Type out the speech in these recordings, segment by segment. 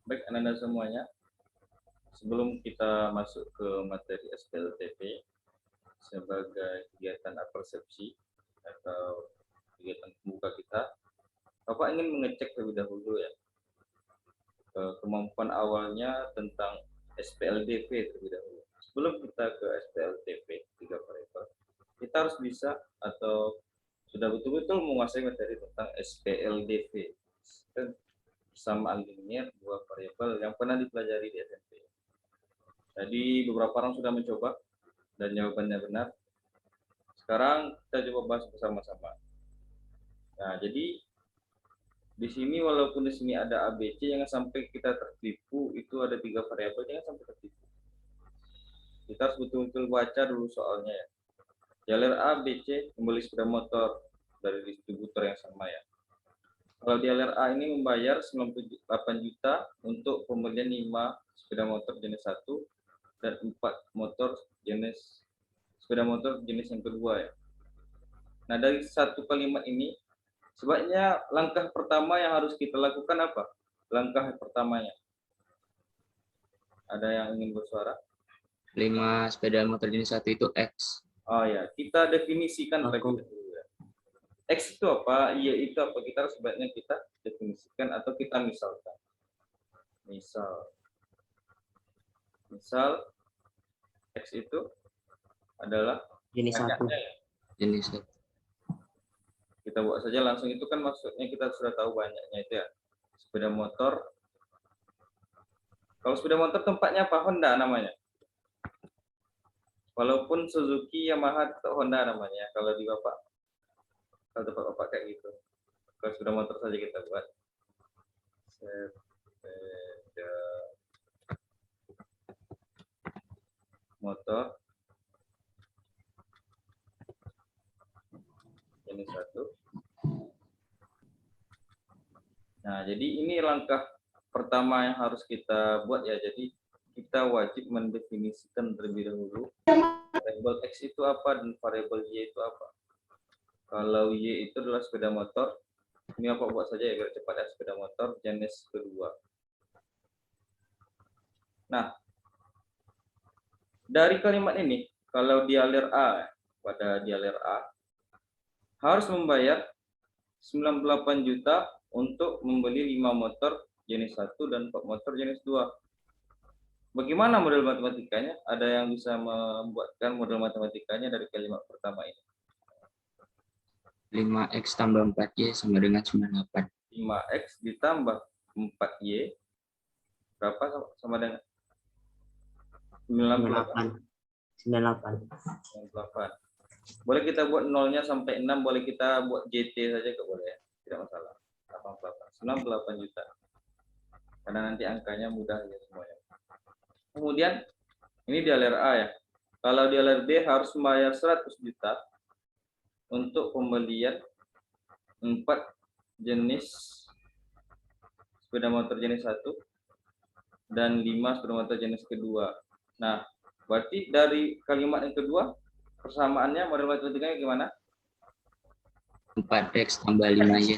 Baik, Anda semuanya. Sebelum kita masuk ke materi SPLTP sebagai kegiatan apersepsi atau kegiatan pembuka kita, Bapak ingin mengecek terlebih dahulu ya kemampuan awalnya tentang SPLDP terlebih dahulu. Sebelum kita ke SPLTP 3 variabel, kita harus bisa atau sudah betul-betul menguasai materi tentang SPLDP. Persamaan linier dua variabel yang pernah dipelajari di SMP. Jadi beberapa orang sudah mencoba dan jawabannya benar. Sekarang kita coba bahas bersama-sama. Nah, jadi di sini walaupun di sini ada ABC, jangan sampai kita tertipu. Itu ada 3 variabel, jangan sampai tertipu. Kita harus betul-betul baca dulu soalnya ya. Jalur A, B, C membeli sepeda motor dari distributor yang sama ya. Kalau di LRA ini membayar 98 juta untuk pembelian 5 sepeda motor jenis 1 dan 4 sepeda motor jenis yang kedua ya. Nah, dari satu kalimat ini, sebaiknya langkah pertama yang harus kita lakukan apa? Langkah pertamanya. Ada yang ingin bersuara? 5 sepeda motor jenis 1 itu X. Oh ya, kita definisikan terlebih dahulu. X itu apa, Y itu apa, kita harus sebaiknya kita definisikan atau kita misalkan. Misal X itu adalah Jenis 1. ya. Jenis 1. Kita buat saja langsung, itu kan maksudnya kita sudah tahu banyaknya itu ya. Sepeda motor. Kalau sepeda motor tempatnya apa? Honda namanya. Walaupun Suzuki, Yamaha atau Honda namanya. Kalau di Bapak, kalau tempat Bapak kayak gitu. Kalau sepeda motor saja kita buat. Sepeda motor jenis 1. Nah, jadi ini langkah pertama yang harus kita buat ya. Jadi kita wajib mendefinisikan terlebih dahulu variabel X itu apa dan variabel Y itu apa. Kalau Y itu adalah sepeda motor, ini apa buat saja ya biar cepat ya, sepeda motor jenis kedua. Nah, dari kalimat ini, kalau dialir A, pada dialir A, harus membayar 98 juta untuk membeli 5 motor jenis 1 dan 4 motor jenis 2. Bagaimana model matematikanya? Ada yang bisa membuatkan model matematikanya dari kalimat pertama ini? 5X tambah 4Y sama dengan 98. 5X ditambah 4Y berapa sama dengan 98. 98. Boleh kita buat nolnya sampai 6, boleh kita buat GT saja ke boleh ya? Tidak masalah. 98 juta. Karena nanti angkanya mudah ya semuanya. Kemudian ini di alir A ya. Kalau di alir B harus membayar 100 juta untuk pembelian 4 jenis sepeda motor jenis 1 dan 5 sepeda motor jenis kedua. Nah, berarti dari kalimat yang kedua persamaannya model matematikanya gimana? 4X tambah 5Y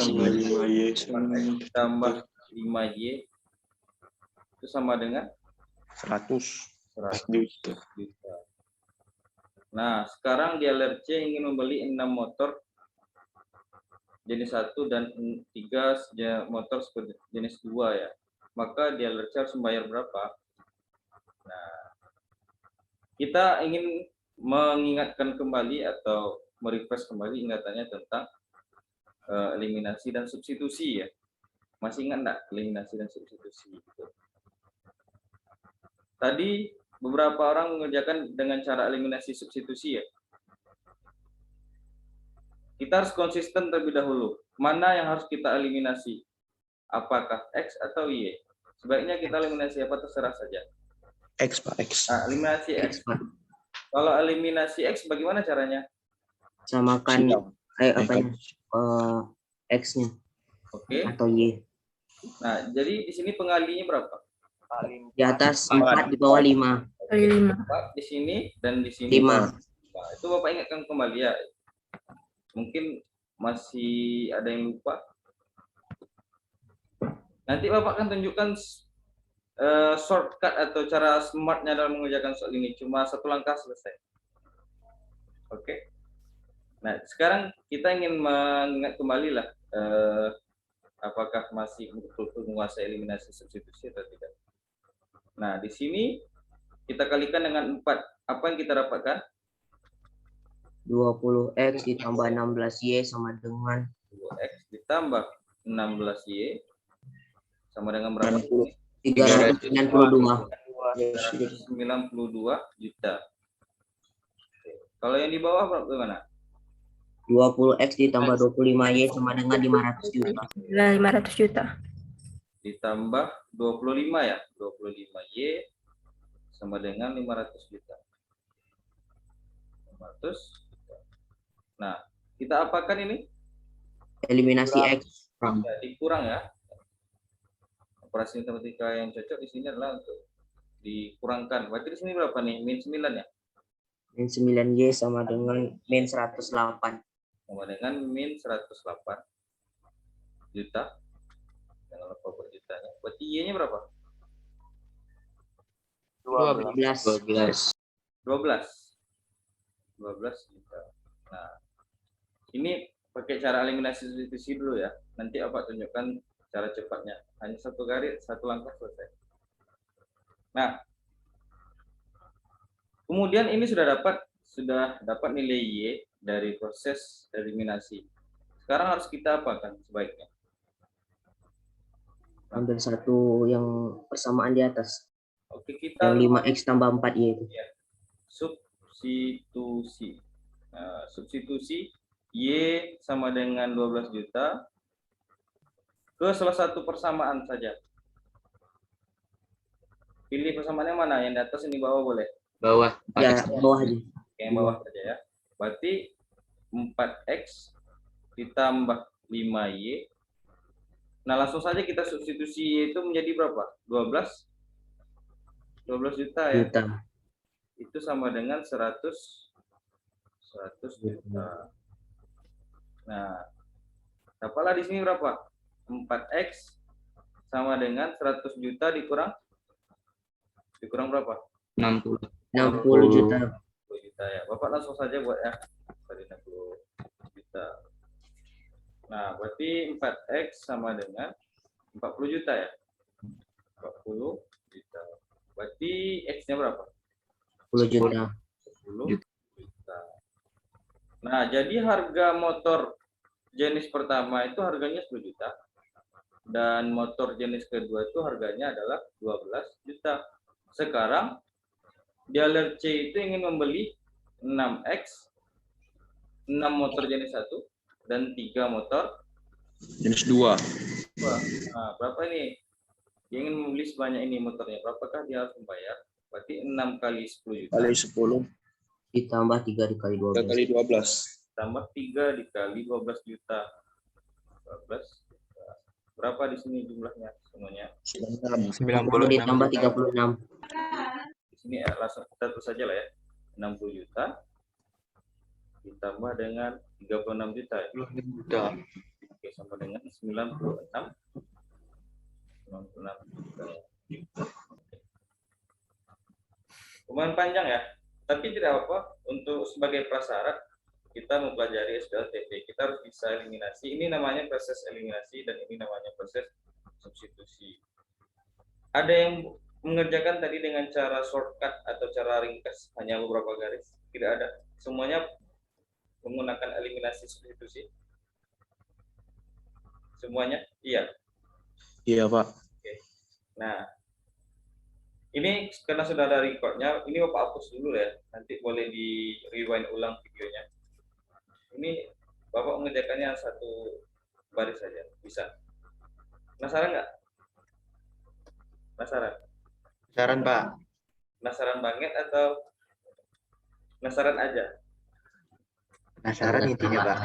tambah 5Y itu sama dengan 100 juta. Nah, sekarang di LRC ingin membeli 6 motor jenis 1 dan 3 motor jenis 2 ya. Maka di LRC harus membayar berapa? Nah, kita ingin mengingatkan kembali atau merefresh kembali ingatannya tentang eliminasi dan substitusi ya. Masih ingat enggak eliminasi dan substitusi gitu. Tadi beberapa orang mengerjakan dengan cara eliminasi substitusi ya. Kita harus konsisten terlebih dahulu. Mana yang harus kita eliminasi? Apakah X atau Y? Sebaiknya kita eliminasi apa, terserah saja. X, Pak, X. Nah, eliminasi X. Kalau eliminasi X bagaimana caranya? Samakan X-nya. Oke. Atau Y. Nah, jadi di sini pengalinya berapa? Di atas 4, di bawah 5. 4 di sini dan di sini 5. Nah, itu Bapak ingatkan kembali ya. Mungkin masih ada yang lupa. Nanti Bapak akan tunjukkan shortcut atau cara smartnya dalam mengerjakan soal ini cuma satu langkah selesai. Oke. Nah, sekarang kita ingin mengingat kembali lah apakah masih betul-betul menguasai eliminasi substitusi atau tidak. Nah, di sini kita kalikan dengan 4. Apa yang kita dapatkan? 20x ditambah 16y sama dengan 2x ditambah 16y sama dengan berapa? 392. 392 juta. Kalau yang di bawah bagaimana? 20x ditambah 25y sama dengan 500 juta. 500 juta. Ditambah 25 ya. 25y sama dengan 500 juta. 500 juta. Nah, kita apakan ini? Eliminasi x. Ya, dikurang ya. Operasi matematika yang cocok di sini adalah untuk dikurangkan. Berarti di sini berapa nih? Min 9 ya? Min 9y sama dengan min 108. Sama dengan min 108 juta. Jangan lupa buat jutanya. Berarti y-nya berapa? 12. 12. 12 juta. Nah, ini pakai cara eliminasi substitusi dulu ya. Nanti apa tunjukkan cara cepatnya. Hanya satu garis, satu langkah selesai. Nah, kemudian ini sudah dapat nilai Y dari proses eliminasi. Sekarang harus kita apakan sebaiknya? Ambil satu yang persamaan di atas. Oke, kita Yang 5x tambah 4y itu. substitusi. Nah, substitusi Y sama dengan 12 juta ke salah satu persamaan saja. Pilih persamaan yang mana? Yang di atas, yang di bawah boleh? Bawah. Ya, bawah aja. Yang bawah saja ya. Berarti 4x ditambah 5y. Nah, langsung saja kita substitusi Y itu menjadi berapa? 12 juta ya. Juta. Itu sama dengan 100 juta. Nah, dapatlah di sini berapa? 4x sama dengan 100 juta dikurang berapa? 60. 60 juta. 60 juta ya. Bapak langsung saja buat ya. Tadi 60 juta. Nah, berarti 4x sama dengan 40 juta ya. 40 juta. Berarti x-nya berapa? 10 juta. 10 juta. Nah, jadi harga motor jenis pertama itu harganya 10 juta. Dan motor jenis kedua itu harganya adalah 12 juta. Sekarang dealer C itu ingin membeli 6x, 6 motor jenis 1 dan 3 motor Jenis 2. Nah, berapa ini? Dia ingin membeli sebanyak ini motornya. Berapakah dia harus membayar? Berarti 6 kali 10 juta. Kali 10. Ditambah 3 dikali 3 12. kali 12. Tambah 3 dikali 12 juta. 12 juta. Berapa di sini jumlahnya semuanya? 10 ditambah 36. Di sini langsung kita terus saja lah ya. 60 juta ditambah dengan 36 juta ya. Oke, sama dengan 96 juta. Lumayan panjang ya, tapi tidak apa. Untuk sebagai prasyarat kita mempelajari SPLTP, kita harus bisa eliminasi. Ini namanya proses eliminasi dan ini namanya proses substitusi. Ada yang mengerjakan tadi dengan cara shortcut atau cara ringkas, hanya beberapa garis? Tidak ada. Semuanya menggunakan eliminasi substitusi. Semuanya? Iya. Iya, Pak. Oke. Nah, ini karena sudah ada recordnya, ini Bapak hapus dulu ya. Nanti boleh di rewind ulang videonya. Ini Bapak mengerjakannya satu baris saja, bisa. Penasaran nggak? Penasaran? Saran, Pak. Penasaran banget atau penasaran aja? Penasaran intinya, Pak.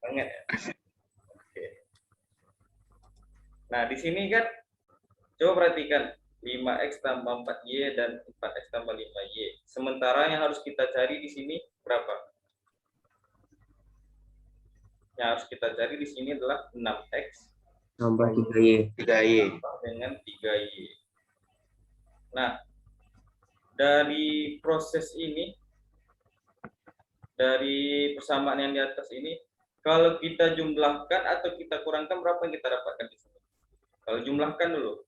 Banget ya? Oke. Nah, di sini kan, coba perhatikan. 5x tambah 4y dan 4x tambah 5y. Sementara yang harus kita cari di sini berapa? Yang harus kita cari di sini adalah 6x tambah 3Y. 3Y. tambah dengan 3Y. Nah, dari proses ini, dari persamaan yang di atas ini, kalau kita jumlahkan atau kita kurangkan, berapa yang kita dapatkan di sini? Kalau jumlahkan dulu,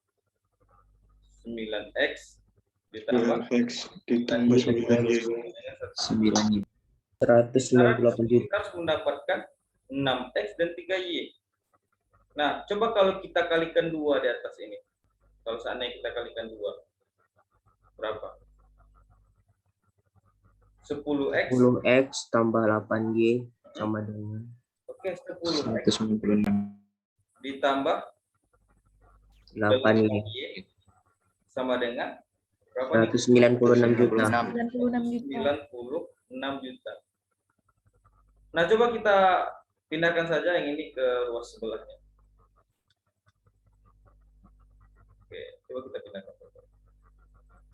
9X ditambah 9X ditambah 9Y. 9Y. 198 juta. kita harus mendapatkan 6X dan 3Y. Nah, coba kalau kita kalikan 2 di atas ini. Kalau seandainya kita kalikan 2, berapa? 10X. 10X tambah 8Y sama dengan Oke, 10X 196. ditambah 8Y. 8Y sama dengan berapa nih? 196 juta. 96 juta. Nah, coba kita pindahkan saja yang ini ke ruas sebelahnya. Oke, coba kita pindahkan.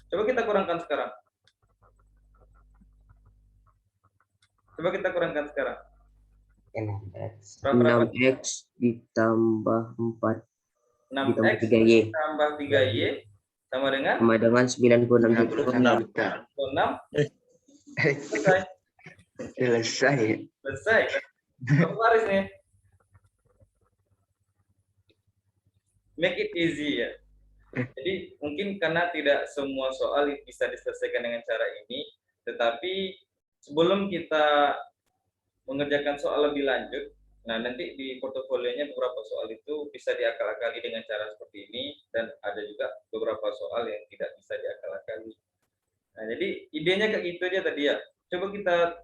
Coba kita kurangkan sekarang. Coba kita kurangkan sekarang. 6X ditambah 4 6X 3Y tambah 3Y sama dengan sama dengan 96 juta. 6. Selesai. Selesai. Selesai. Baris nih. Make it easy ya. Jadi mungkin karena tidak semua soal bisa diselesaikan dengan cara ini, tetapi sebelum kita mengerjakan soal lebih lanjut, nah nanti di portofolionya beberapa soal itu bisa diakal-akali dengan cara seperti ini, dan ada juga beberapa soal yang tidak bisa diakal-akali. Nah, jadi idenya kayak gitu aja tadi ya. Coba kita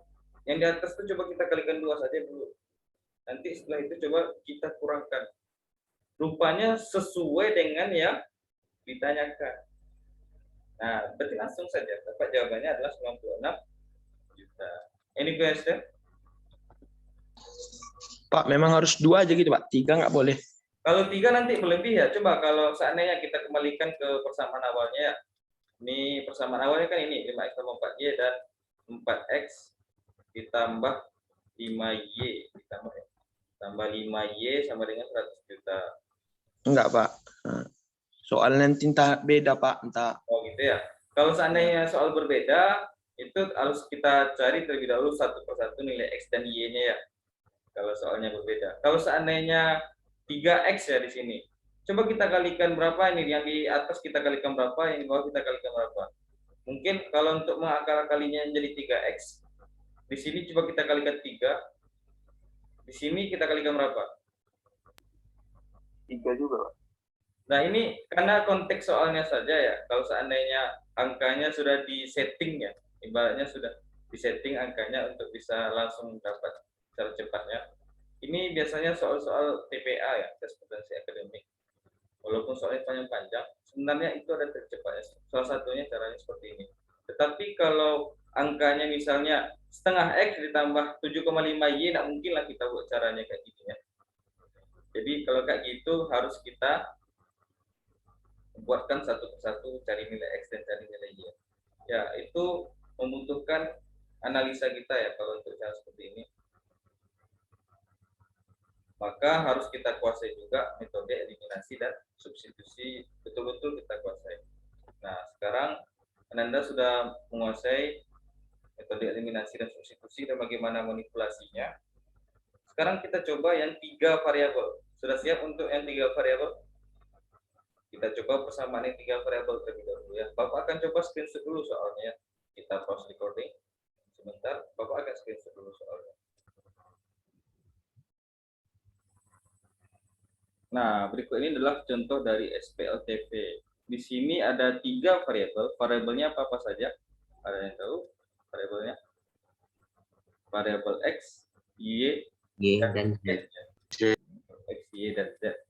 yang di atas tuh coba kita kalikan 2 saja dulu. Nanti setelah itu coba kita kurangkan. Rupanya sesuai dengan yang ditanyakan. Nah, berarti langsung saja dapat jawabannya adalah 96 juta. Any question? Pak, memang harus 2 aja gitu, Pak. 3 nggak boleh. Kalau 3 nanti berlebih ya. Coba kalau seandainya kita kembalikan ke persamaan awalnya ya. Ini persamaan awalnya kan ini 5X tambah 4Y dan 4X ditambah 5Y tambah 5Y sama dengan 100 juta. Enggak, Pak. Soal nanti entah beda, Pak. Entah. Oh gitu ya. Kalau seandainya soal berbeda, itu harus kita cari terlebih dahulu satu persatu nilai X dan Y-nya ya. Kalau soalnya berbeda. Kalau seandainya 3X ya di sini. Coba kita kalikan berapa ini, yang di atas kita kalikan berapa, yang di bawah kita kalikan berapa. Mungkin kalau untuk mengakal-akalinya jadi 3X, di sini coba kita kalikan 3. Di sini kita kalikan berapa? 3 juga, Pak. Nah, ini karena konteks soalnya saja ya. Kalau seandainya angkanya sudah disetting ya, ibaratnya sudah disetting angkanya untuk bisa langsung dapat secara cepatnya. Ini biasanya soal-soal TPA ya, tes potensi akademik. Walaupun soalnya panjang-panjang, sebenarnya itu ada trik cepatnya. Salah satunya caranya seperti ini. Tetapi kalau angkanya misalnya setengah X ditambah 7,5Y, nggak mungkin lah kita buat caranya kayak gini ya. Jadi kalau kayak gitu harus kita buatkan satu persatu, cari nilai X dan cari nilai Y. Ya, itu membutuhkan analisa kita ya kalau untuk cara seperti ini. Maka harus kita kuasai juga metode eliminasi dan substitusi, betul-betul kita kuasai. Nah, sekarang Anda sudah menguasai metode eliminasi dan substitusi dan bagaimana manipulasinya. Sekarang kita coba yang 3 variabel. Sudah siap untuk yang 3 variabel? Kita coba persamaan yang 3 variabel terlebih dahulu ya. Bapak akan coba screenshot dulu soalnya. Kita pause recording. Sebentar, Bapak akan screenshot dulu soalnya. Nah, berikut ini adalah contoh dari SPLTP. Di sini ada 3 variabel. Variabelnya apa saja? Ada yang tahu variabelnya? Variabel X, Y, dan Z. X, Y, dan Z.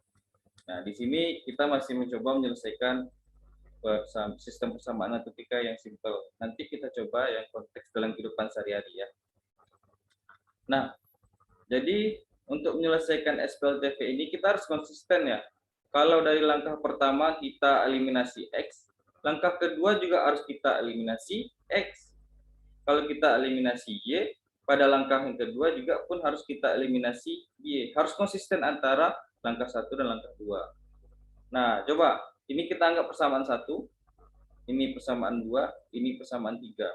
Nah, di sini kita masih mencoba menyelesaikan sistem persamaan matematika yang simpel. Nanti kita coba yang konteks dalam kehidupan sehari-hari ya. Nah, jadi untuk menyelesaikan SPLTP ini kita harus konsisten ya. Kalau dari langkah pertama kita eliminasi X, langkah kedua juga harus kita eliminasi X. Kalau kita eliminasi Y, pada langkah yang kedua juga pun harus kita eliminasi Y. Harus konsisten antara langkah 1 dan langkah 2. Nah, coba ini kita anggap persamaan 1, ini persamaan 2, ini persamaan 3.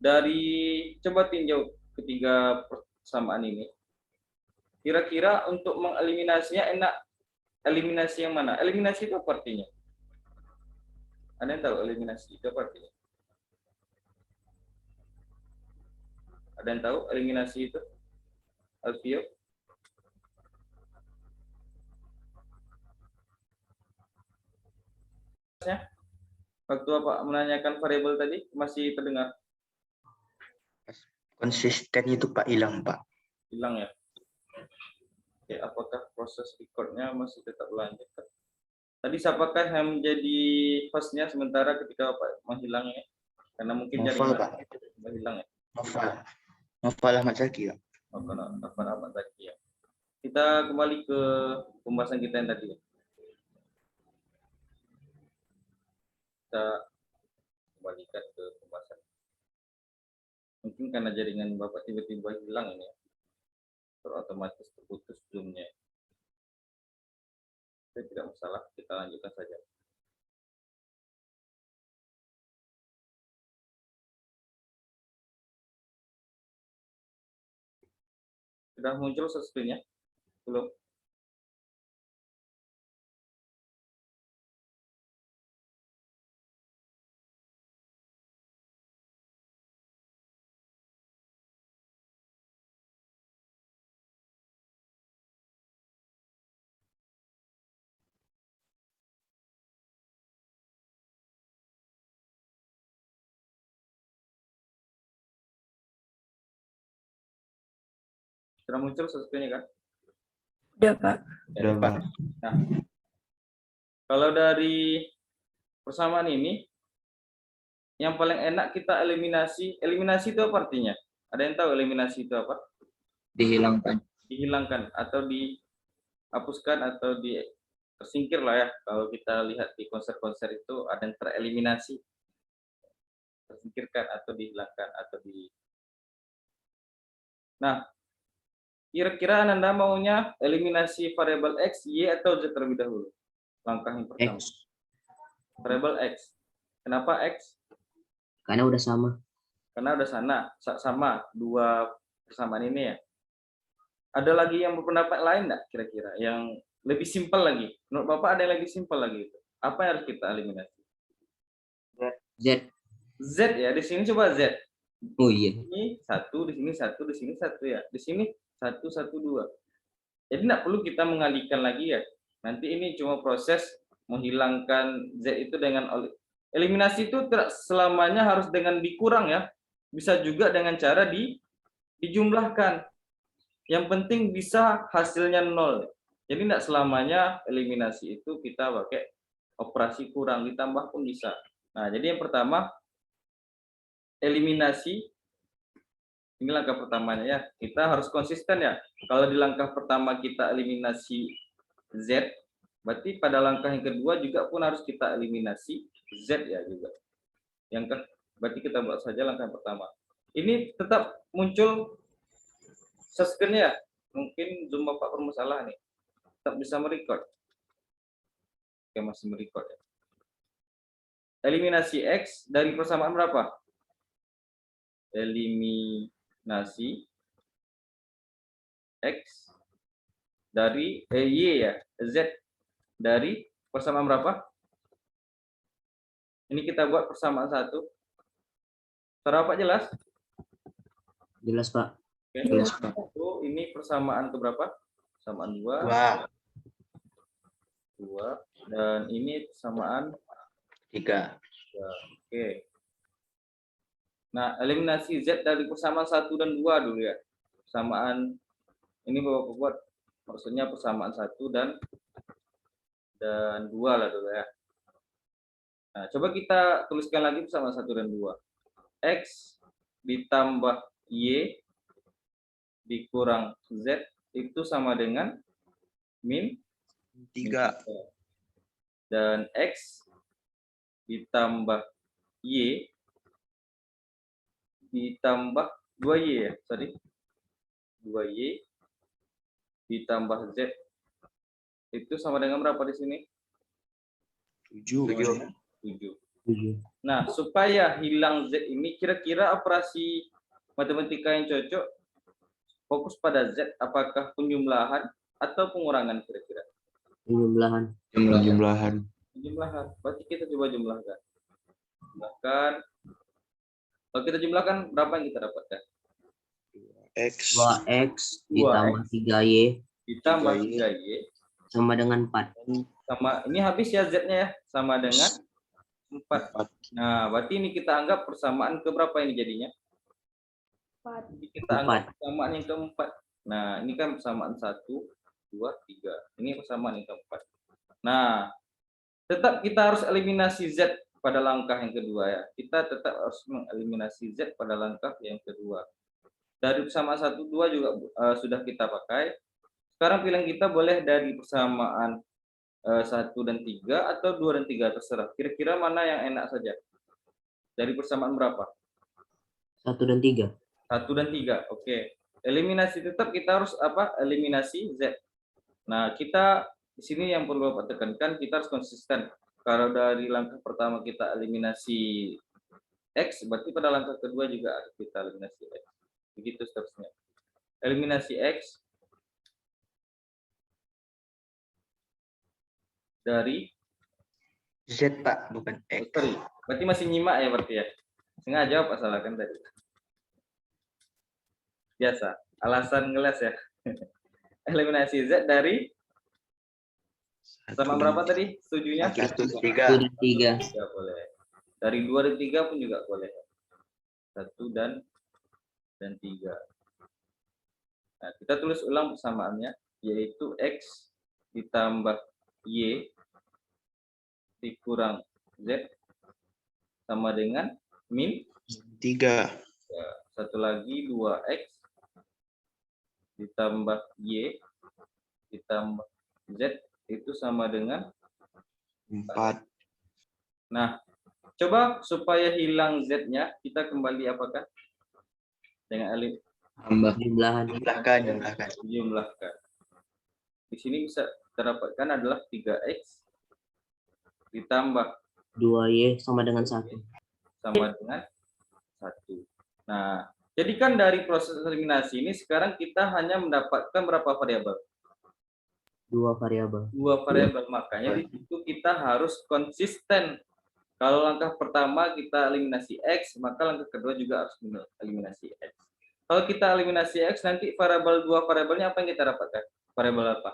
Dari coba tinjau ketiga persamaan ini. Kira-kira untuk mengeliminasinya enak eliminasi yang mana? Eliminasi itu apa artinya? Ada yang tahu eliminasi itu apa artinya? Ada yang tahu eliminasi itu? Alfio? Waktu apa menanyakan variabel tadi masih terdengar? Konsisten itu Pak hilang Pak. Hilang ya? Oke, apakah proses recordnya masih tetap lanjut? Tadi siapakah yang menjadi hostnya sementara ketika Bapak menghilangnya? Karena mungkin Novel jaringan Pak. menghilang ya. Novel Ahmad Zaki ya. Novel Ahmad Zaki ya. Kita kembali ke pembahasan kita yang tadi. Kita kembalikan ke pembahasan. Mungkin karena jaringan Bapak tiba-tiba hilang ini ya. Otomatis terputus zoom-nya. Tidak masalah, kita lanjutkan saja. Sudah muncul screen-nya? Belum? Sudah muncul screen-nya kan? Udah, Pak. Udah Pak. Nah, kalau dari persamaan ini, yang paling enak kita eliminasi. Eliminasi itu apa artinya? Ada yang tahu eliminasi itu apa? Dihilangkan. Dihilangkan atau dihapuskan atau tersingkir lah ya. Kalau kita lihat di konser-konser itu ada yang tereliminasi, tersingkirkan atau dihilangkan atau di. Nah, kira-kira Anda maunya eliminasi variabel X, Y, atau Z terlebih dahulu? Langkah yang pertama. X. Variabel X. Kenapa X? Karena udah sama. Karena udah sama dua persamaan ini ya. Ada lagi yang berpendapat lain nggak kira-kira? Yang lebih simpel lagi. Menurut Bapak ada yang lebih simpel lagi. Apa yang harus kita eliminasi? Z. Z ya, di sini coba Z. Oh iya. Ini 1, di sini 1, di sini 1 ya. Di sini 1, 1, 2. Jadi nggak perlu kita mengalihkan lagi ya. Nanti ini cuma proses menghilangkan Z itu dengan eliminasi itu tidak selamanya harus dengan dikurang ya. Bisa juga dengan cara dijumlahkan. Yang penting bisa hasilnya 0. Jadi tidak selamanya eliminasi itu kita pakai operasi kurang, ditambah pun bisa. Nah, jadi yang pertama eliminasi. Ini langkah pertamanya ya. Kita harus konsisten ya. Kalau di langkah pertama kita eliminasi Z, berarti pada langkah yang kedua juga pun harus kita eliminasi Z ya juga. Berarti kita buat saja langkah pertama. Ini tetap muncul screen-nya ya. Mungkin Zoom Bapak bermasalah nih. Tetap bisa merecord. Oke, masih merecord ya. Eliminasi X dari persamaan berapa? Eliminasi X dari Y ya, Z dari persamaan berapa? Ini kita buat persamaan 1. Suara Pak jelas? Jelas, Pak. Oke. Jelas, Pak. Ini persamaan ke berapa? Persamaan 2. 2. Dan ini persamaan 3. Oke. Nah, eliminasi Z dari persamaan 1 dan 2 dulu ya. Persamaan ini Bapak buat maksudnya persamaan 1 dan 2 lah dulu ya. Nah, coba kita tuliskan lagi persamaan 1 dan 2. X ditambah Y dikurang Z itu sama dengan min 3. Dan X ditambah Y ditambah 2Y ya, sorry. 2Y ditambah Z itu sama dengan berapa di sini? 7. 7. 7. Nah, supaya hilang Z ini, kira-kira operasi matematika yang cocok fokus pada Z, apakah penjumlahan atau pengurangan kira-kira? Penjumlahan. Jumlahan. Penjumlahan. Berarti kita coba jumlahkan. Kalau kita jumlahkan, berapa yang kita dapatkan? X 2x ditambah 3y Ditambah 3Y. 3Y. sama dengan 4. Sama, ini habis ya Z-nya ya. Sama dengan 4. 4. Nah, berarti ini kita anggap persamaan ke berapa ini jadinya? 4. Kita anggap persamaan yang keempat. Nah, ini kan persamaan 1, 2, 3. Ini persamaan yang keempat. Nah, tetap kita harus eliminasi Z pada langkah yang kedua ya. Kita tetap harus mengeliminasi Z pada langkah yang kedua. Dari persamaan 1, 2 juga sudah kita pakai. Sekarang pilihan kita boleh dari persamaan 1 dan 3 atau 2 dan 3, terserah. Kira-kira mana yang enak saja? Dari persamaan berapa? 1 dan 3. 1 dan 3. Oke. Eliminasi tetap kita harus apa? Eliminasi Z. Nah, kita di sini yang perlu Bapak tekankan, kita harus konsisten. Kalau dari langkah pertama kita eliminasi X, berarti pada langkah kedua juga kita eliminasi X. Begitu seterusnya. Eliminasi X dari Z Pak, bukan X. sorry, berarti masih nyimak ya berarti ya. Sengaja Pak salahkan tadi. Biasa, alasan ngeles ya. Eliminasi Z dari sama berapa tadi? Setujunya? 1, 1 3. dan 3. 3 boleh. Dari 2 dan 3 pun juga boleh. 1 dan 3. Nah, kita tulis ulang persamaannya, yaitu X ditambah Y dikurang Z sama dengan min 3. ya, satu lagi 2X ditambah Y ditambah Z itu sama dengan 4. Nah, coba supaya hilang Z-nya, kita kembali apakah? Dengan alif Tambah. Jumlahan. jumlahkan. Di sini bisa terdapatkan adalah 3X ditambah 2y sama dengan 1. sama dengan 1. Nah, jadi kan dari proses eliminasi ini sekarang kita hanya mendapatkan berapa variabel? 2 variabel. 2 variabel. Makanya di situ kita harus konsisten. Kalau langkah pertama kita eliminasi X, maka langkah kedua juga harus eliminasi X. Kalau kita eliminasi X, nanti variabel 2 variabelnya apa yang kita dapatkan? Variabel apa?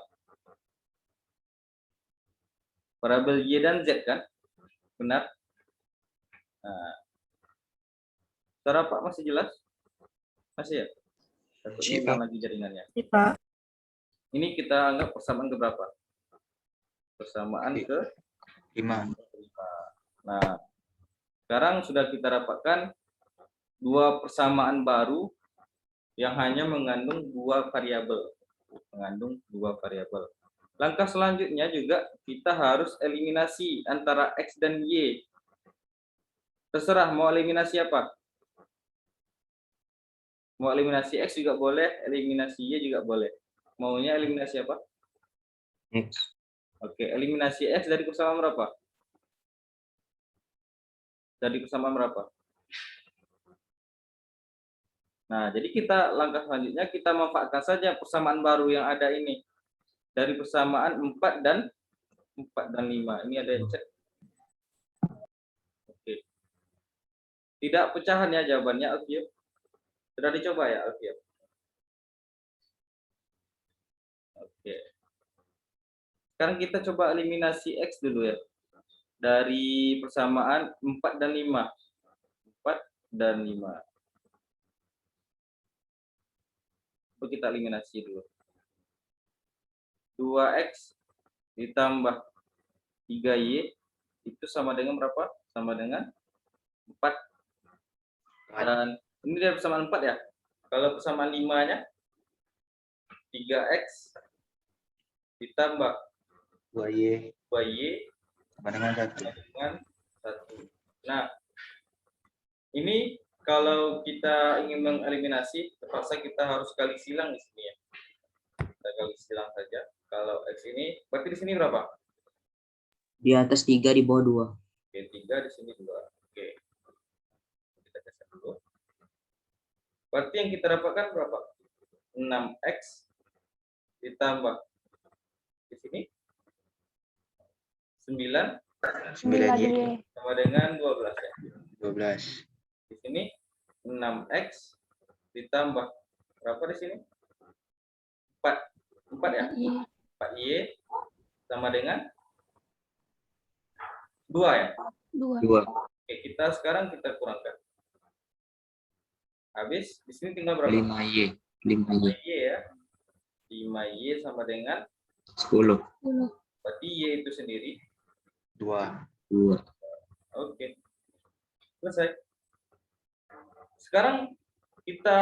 Variabel Y dan Z kan? Benar? Nah, cara Pak masih jelas? Masih ya? Takutnya hilang lagi jaringannya. Ini kita anggap persamaan ke berapa? Persamaan ke 5. Nah, sekarang sudah kita dapatkan 2 persamaan baru yang hanya mengandung 2 variabel. Langkah selanjutnya juga kita harus eliminasi antara X dan Y. Terserah mau eliminasi apa. Mau eliminasi X juga boleh, eliminasi Y juga boleh. Maunya eliminasi apa? X. Oke, eliminasi X dari persamaan berapa? Dari persamaan berapa? Nah, jadi kita langkah selanjutnya kita manfaatkan saja persamaan baru yang ada ini. Dari persamaan 4 dan 5. Ini ada yang cek. Oke. Tidak pecahan ya jawabannya, Alfio. Sudah dicoba ya, Alfio? Oke. Sekarang kita coba eliminasi X dulu ya. Dari persamaan 4 dan 5. 4 dan 5. Coba kita eliminasi dulu. 2X ditambah 3Y itu sama dengan berapa? Sama dengan 4. Dan ini dari persamaan 4 ya. Kalau persamaan 5-nya 3X ditambah 2Y 2Y sama dengan 1. dengan 1. Nah, ini kalau kita ingin mengeliminasi, terpaksa kita harus kali silang di sini ya. Kita kali silang saja. Kalau X ini, berarti di sini berapa? Di atas 3, di bawah 2. Oke, 3 di sini 2. Oke. Kita geser dulu. Berarti yang kita dapatkan berapa? 6X ditambah di sini 9 9Y sama dengan 12 ya. 12. Di sini 6X ditambah berapa di sini? 4 ya? 4Y sama dengan 2 ya? 2. Oke, sekarang kita kurangkan. Habis di sini tinggal berapa? 5Y. 5Y. 5Y ya. 5Y sama dengan 10. berarti Y itu sendiri 2. 2. Oke. Selesai. Sekarang kita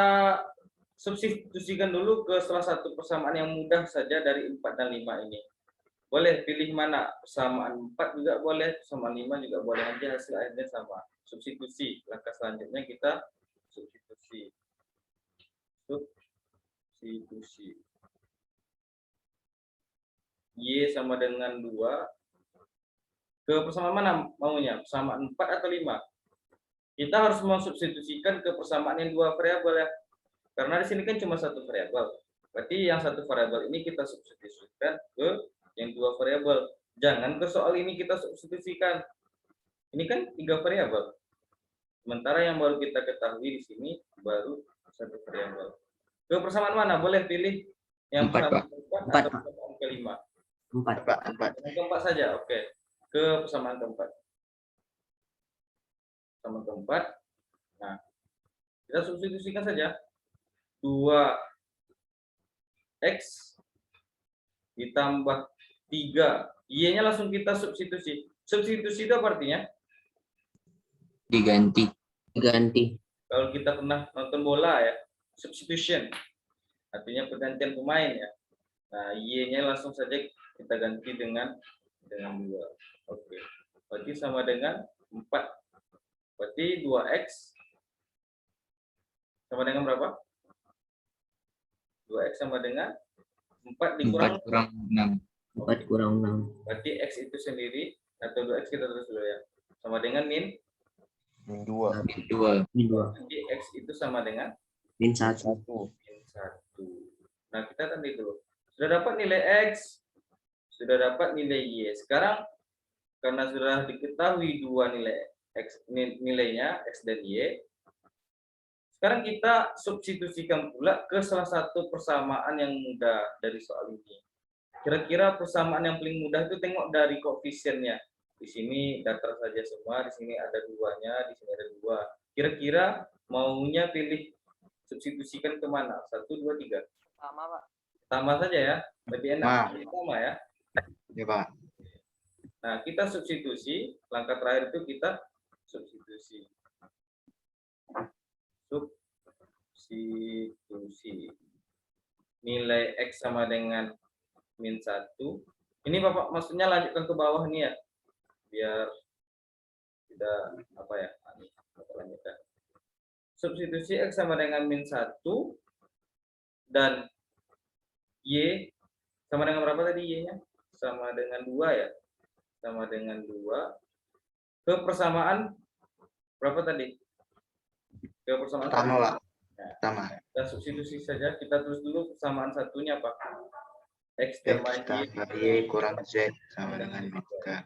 substitusikan dulu ke salah satu persamaan yang mudah saja dari 4 dan 5 ini. Boleh pilih mana? Persamaan 4 juga boleh, persamaan 5 juga boleh, aja hasil akhirnya sama. Substitusi. Langkah selanjutnya kita substitusi. Substitusi. Y sama dengan 2. Ke persamaan mana maunya? Persamaan 4 atau 5? Kita harus mensubstitusikan ke persamaan yang 2 variabel ya. Karena di sini kan cuma 1 variabel. Berarti yang 1 variabel ini kita substitusikan ke yang 2 variabel. Jangan ke soal ini kita substitusikan. Ini kan 3 variabel. Sementara yang baru kita ketahui di sini baru 1 variabel. Ke persamaan mana? Boleh pilih yang 4, persamaan keempat atau persamaan kelima. 4. Yang keempat saja, oke. Ke persamaan keempat. Persamaan keempat. Nah, kita substitusikan saja. 2X ditambah 3. Y-nya langsung kita substitusi. Substitusi itu apa artinya? Diganti. Kalau kita pernah nonton bola ya, substitution. Artinya pergantian pemain ya. Nah, Y-nya langsung saja kita ganti dengan 2. Oke. Berarti sama dengan 4. Berarti 2X sama dengan berapa? 2X sama dengan 4 dikurang 4 kurang 6. 4 kurang 6. berarti X itu sendiri atau 2X kita terus dulu ya. Sama dengan min 2. 2. Min 2. jadi X itu sama dengan Min 1. min 1. Nah, kita tadi dulu. Sudah dapat nilai X, sudah dapat nilai Y. Sekarang karena sudah diketahui dua nilai X, nilainya X dan Y, sekarang kita substitusikan pula ke salah satu persamaan yang mudah dari soal ini. Kira-kira persamaan yang paling mudah itu tengok dari koefisiennya. Di sini datar saja semua, di sini ada 2-nya, di sini ada 2. Kira-kira maunya pilih substitusikan ke mana? 1, 2, 3. Sama, Pak. Tambah saja ya, lebih enak. Sama ya. Ya, Pak. Nah, kita substitusi, langkah terakhir itu kita substitusi. Substitusi. Nilai X sama dengan min 1. Ini Bapak maksudnya lanjutkan ke bawah nih ya. Biar tidak apa ya. Bapak lanjutkan. Substitusi X sama dengan min 1 dan Y sama dengan berapa tadi Y-nya? Sama dengan 2 ya. Sama dengan 2. Ke persamaan berapa tadi? Ke persamaan Pertama, Pak. Nah, Pertama. kita substitusi saja. Kita tulis dulu persamaan satunya apa? X X tambah tambah Y Y kurang Z sama dengan min 3.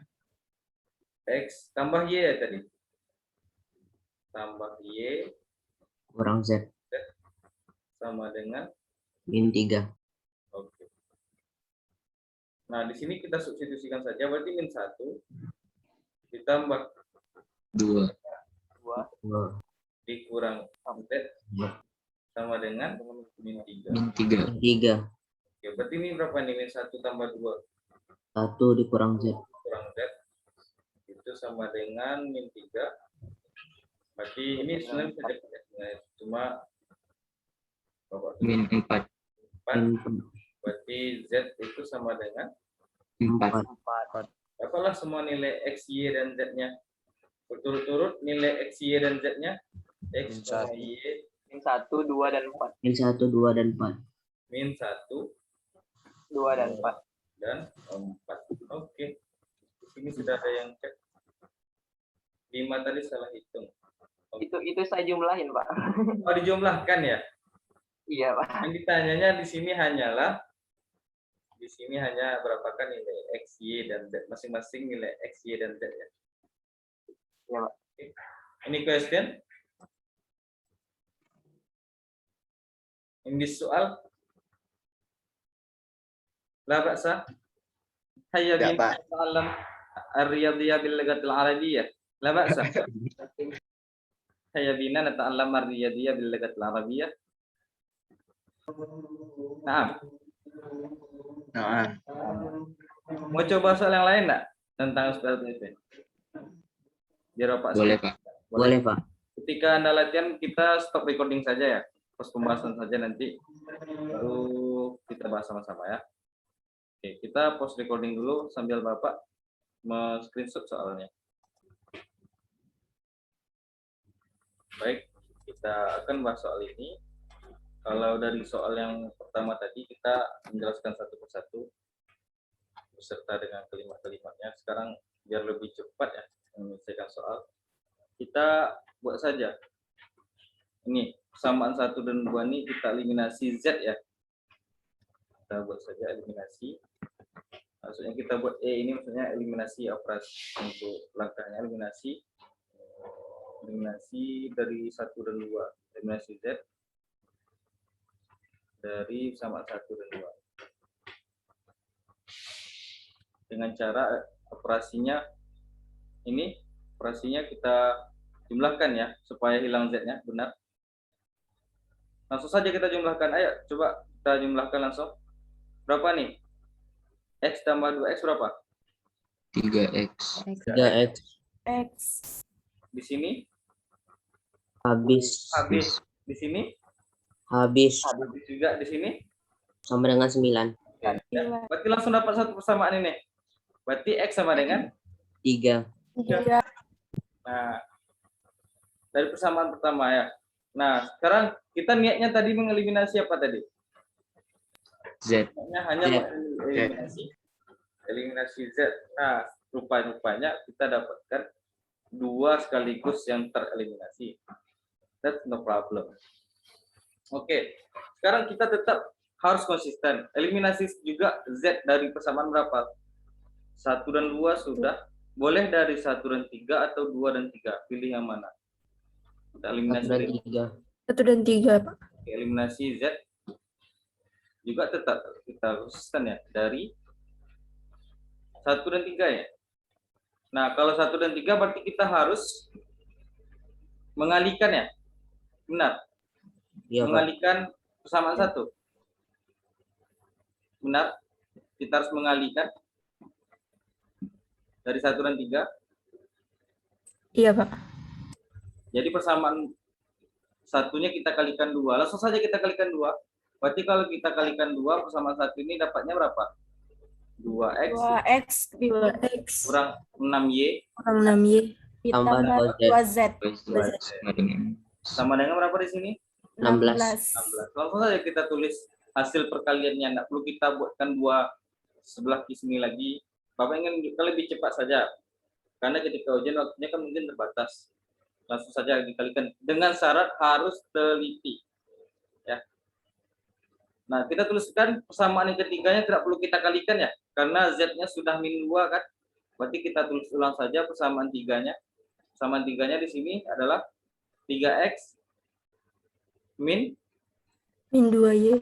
X tambah Y ya tadi. Tambah Y Kurang Z. sama dengan Min 3. oke. Nah, di sini kita substitusikan saja, berarti min 1 ditambah 2. 2. dikurang Z sama dengan min 3. Min 3. Min 3. Oke, berarti ini berapa nih? Min 1 tambah 2 1 dikurang Z. kurang Z itu sama dengan min 3. Berarti ini sebenarnya bisa dapat ya. Cuma Bapak Min 4. 4. Berarti Z itu sama dengan 4. apalah semua nilai X, Y, dan Z-nya. Berturut-turut nilai X, Y, dan Z-nya. X, Y, Min 1, 2, dan 4. Min 1, 2, dan 4. min 1, 2 dan 4. dan 4. Oke. Di sini sudah ada yang cek. 5 tadi salah hitung. Itu saya jumlahin, Pak. Oh, dijumlahkan ya? Iya, Pak. Yang ditanyanya di sini hanya berapakah nilai X, Y, dan Z. Masing-masing nilai X, Y, dan Z ya. Iya, Pak. Any question? In this soal? La ba'sa? Hayya Tidak, bina Pak. nata'allam ar-riyadiyah bil lughatil arabiyyah. La ba'sa? Hayya bina nata'allam ar-riyadiyah bil lughatil arabiyyah. Nah, Nah, mau coba soal yang lain enggak tentang SPLTP? Biar Pak Boleh, skip. Pak. Boleh, Pak. Ketika Anda latihan, kita stop recording saja ya. Pas pembahasan saja nanti. Baru kita bahas sama-sama ya. Oke, kita pause recording dulu sambil Bapak screenshot soalnya. Baik, kita akan bahas soal ini. Kalau dari soal yang pertama tadi, kita menjelaskan satu persatu beserta dengan kalimat-kalimatnya. Sekarang biar lebih cepat ya menyelesaikan soal. Kita buat saja. Ini persamaan 1 dan 2 ini kita eliminasi Z ya. Kita buat saja eliminasi. Maksudnya kita buat ini maksudnya eliminasi operasi. Untuk langkahnya eliminasi dari 1 dan 2. Eliminasi Z dari persamaan 1 dan 2. Dengan cara operasinya kita jumlahkan ya supaya hilang Z-nya, benar. Langsung saja kita jumlahkan. Ayo coba kita jumlahkan langsung. Berapa nih? X tambah 2X berapa? 3X. 3X. X. Di sini Habis. di sini Habis. habis juga di sini. Sama dengan 9. Ya. Berarti langsung dapat satu persamaan ini. Berarti X sama dengan 3. 3. nah dari persamaan pertama ya. Nah, sekarang kita niatnya tadi mengeliminasi apa tadi? Z. Hanya Z. eliminasi Z. Nah, rupanya kita dapatkan 2 sekaligus yang tereliminasi. That's no problem. Oke, sekarang kita tetap harus konsisten. Eliminasi juga Z dari persamaan berapa? 1 dan 2 sudah. Boleh dari 1 dan 3 atau 2 dan 3. Pilih yang mana? Kita 1 eliminasi dan 3. 1 dan 3, Pak. eliminasi Z juga tetap kita konsisten ya dari 1 dan 3 ya. Nah, kalau 1 dan 3 berarti kita harus mengalihkan ya. Benar. Iya, Pak. Mengalihkan persamaan 1. Benar. Kita harus mengalihkan dari 1 dan 3. Iya, Pak. Jadi persamaan satunya kita kalikan 2. Langsung saja kita kalikan 2. Berarti kalau kita kalikan 2 persamaan 1 ini dapatnya berapa? 2X 2X kurang 6Y kurang 6Y Tambah ditambah 2Z. 2Z. Sama dengan sama dengan berapa di sini? 16. 16. Langsung saja kita tulis hasil perkaliannya. Nggak perlu kita buatkan 2 sebelah di sini lagi. Bapak ingin kita lebih cepat saja. Karena ketika ujian waktunya kan mungkin terbatas. Langsung saja dikalikan. Dengan syarat harus teliti. Ya. Nah, kita tuliskan persamaan yang ketiganya tidak perlu kita kalikan ya. Karena Z-nya sudah min 2 kan. Berarti kita tulis ulang saja persamaan 3-nya. Persamaan 3-nya di sini adalah 3X min 2Y.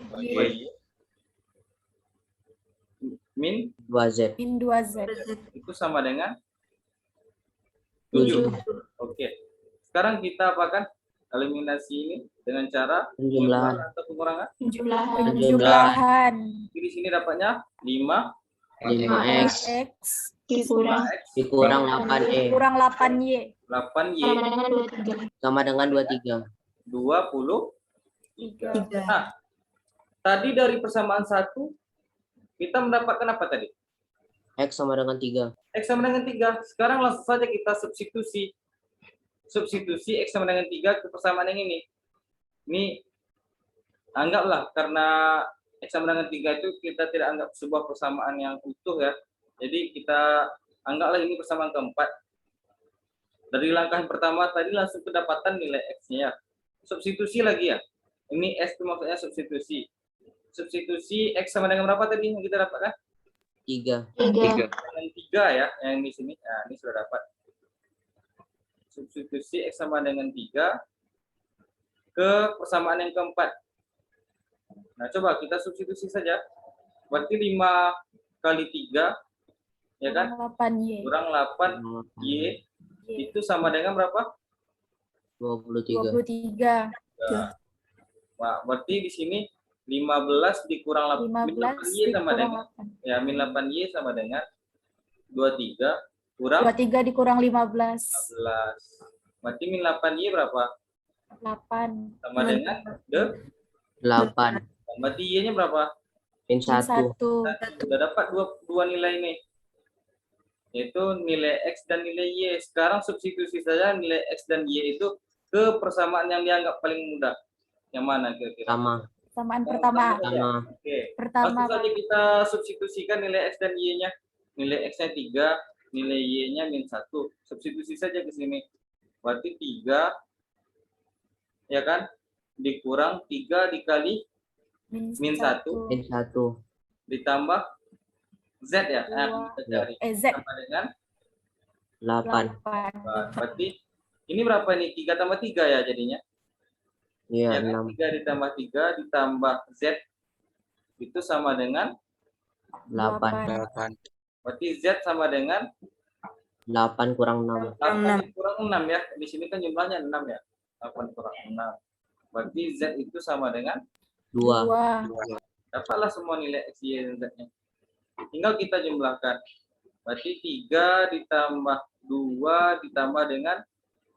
min 2Z. Min 2Z. itu sama dengan 7. 7. Oke. Sekarang kita apakan eliminasi ini dengan cara Penjumlahan. atau pengurangan. Penjumlahan. Jadi di sini dapatnya 5 5X. X dikurang X Dikurang 8E. kurang 8Y. 8Y Sama dengan 23. 23. 3. Nah, tadi dari persamaan 1 kita mendapatkan apa tadi? X sama dengan 3. X sama dengan 3. Sekarang langsung saja kita substitusi. Substitusi X sama dengan 3 ke persamaan yang ini. Ini anggaplah karena X sama dengan 3 itu kita tidak anggap sebuah persamaan yang utuh ya. Jadi kita anggaplah ini persamaan keempat. Dari langkah yang pertama tadi langsung kedapatan nilai X-nya ya. Substitusi lagi ya. Ini S itu maksudnya substitusi. Substitusi X sama dengan berapa tadi yang kita dapatkan? 3. 3. Dengan 3 ya, yang di sini. Nah, ini sudah dapat. Substitusi X sama dengan 3 ke persamaan yang keempat. Nah, coba kita substitusi saja. Berarti 5 kali 3, ya kan? 8Y. Kurang 8Y, itu sama dengan berapa? 23. 23. Nah, berarti di sini 15 dikurang 15 Y sama dengan, dikurang 8. ya, min 8Y sama dengan 23 kurang 23 dikurang 15. 15. Berarti min 8Y berapa? 8. Sama dengan 8. berarti Y-nya berapa? Min 1. 1. Sudah dapat dua nilai ini, yaitu nilai X dan nilai Y. Sekarang substitusi saja nilai X dan Y itu ke persamaan yang dianggap paling mudah. Yang mana kira-kira? Sama. Samaan pertama. Sama. Oke. Pertama. Langsung saja kita substitusikan nilai X dan Y-nya. Nilai X-nya 3, nilai Y-nya min 1. Substitusi saja ke sini. Berarti 3, ya kan? Dikurang 3 dikali min 1 Min 1. ditambah Z ya. Nah, kita cari. Z. Sama dengan 8. 8. berarti ini berapa nih? 3 tambah 3 ya jadinya. Iya, Ya kan? 6. 3 ditambah 3 ditambah Z itu sama dengan 8. 8. berarti Z sama dengan 8 kurang 6. 8 kurang 6 ya. Di sini kan jumlahnya 6 ya. 8 kurang 6. Berarti Z itu sama dengan 2. 2. dapatlah semua nilai X, Y, dan Z-nya. Tinggal kita jumlahkan. Berarti 3 ditambah 2 ditambah dengan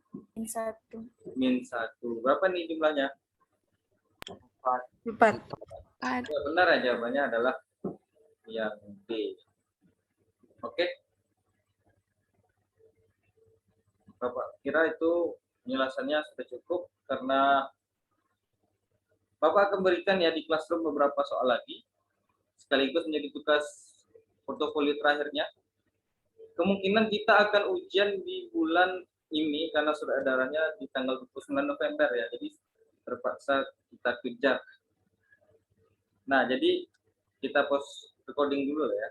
Min 1. min 1. Berapa nih jumlahnya? 4. Ya, benar ya, jawabannya adalah yang D. Oke. Bapak kira itu penjelasannya sudah cukup karena Bapak akan berikan ya di classroom beberapa soal lagi sekaligus menjadi tugas portofolio terakhirnya. Kemungkinan kita akan ujian di bulan ini karena sudah edarannya di tanggal 29 November ya. Jadi terpaksa kita kejar. Nah, jadi kita pause recording dulu ya.